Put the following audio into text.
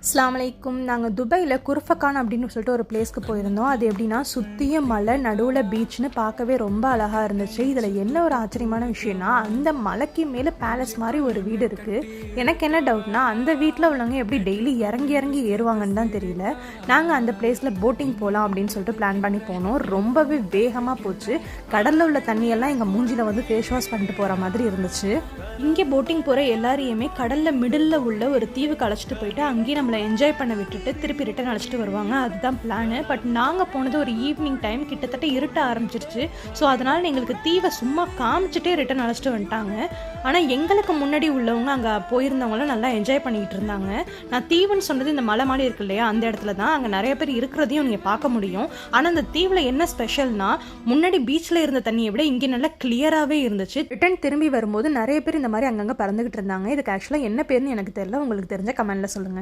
அஸ்ஸலாமு அலைக்கும். நாங்கள் துபாயில் குர்ஃபகான் அப்படின்னு சொல்லிட்டு ஒரு பிளேஸ்க்கு போயிருந்தோம். அது எப்படின்னா சுற்றியும் மலை, நடுவில் பீச்னு பார்க்கவே ரொம்ப அழகாக இருந்துச்சு. இதில் என்ன ஒரு ஆச்சரியமான விஷயம்னா, அந்த மலைக்கு மேலே பேலஸ் மாதிரி ஒரு வீடு இருக்குது. எனக்கு என்ன டவுட்னா, அந்த வீட்டில் உள்ளவங்க எப்படி டெய்லி இறங்கி இறங்கி ஏறுவாங்கன்னு தான் தெரியல. நாங்கள் அந்த பிளேஸில் போட்டிங் போகலாம் அப்படின்னு சொல்லிட்டு பிளான் பண்ணி போனோம். ரொம்பவே வேகமாக போச்சு. கடலில் உள்ள தண்ணியெல்லாம் எங்கள் மூஞ்சியில் வந்து ஃபேஸ் வாஷ் பண்ணிட்டு போகிற மாதிரி இருந்துச்சு. இங்கே போட்டிங் போகிற எல்லாரையுமே கடலில் மிடில் உள்ள ஒரு தீவுக்கு அழைச்சிட்டு போயிட்டு அங்கேயே நம்மளை என்ஜாய் பண்ண விட்டுட்டு திருப்பி ரிட்டர்ன் அழைச்சிட்டு வருவாங்க. அதுதான் பிளானு. பட் நாங்கள் போனது ஒரு ஈவினிங் டைம், கிட்டத்தட்ட இருட்ட ஆரம்பிச்சிருச்சு. ஸோ அதனால் எங்களுக்கு தீவை சும்மா காமிச்சிட்டே ரிட்டர்ன் அழைச்சிட்டு வந்துட்டாங்க. ஆனால் எங்களுக்கு முன்னாடி உள்ளவங்க அங்கே போயிருந்தவங்களாம் நல்லா என்ஜாய் பண்ணிக்கிட்டு இருந்தாங்க. நான் தீவுன்னு சொன்னது இந்த மலை மாடி இருக்கு இல்லையா, அந்த இடத்துல தான். அங்கே நிறைய பேர் இருக்கிறதையும் நீங்கள் பார்க்க முடியும். ஆனால் அந்த தீவில் என்ன ஸ்பெஷல்னா, முன்னாடி பீச்சில் இருந்த தண்ணியை விட இங்கே நல்லா கிளியராகவே இருந்துச்சு. ரிட்டர்ன் திரும்பி வரும்போது நிறைய பேர் இந்த மாதிரி அங்கங்கே பறந்துகிட்டு இருந்தாங்க. இதுக்கு ஆக்சுவலாக என்ன பேர்னு எனக்கு தெரியல. உங்களுக்கு தெரிஞ்ச கமெண்ட்ல சொல்லுங்கள்.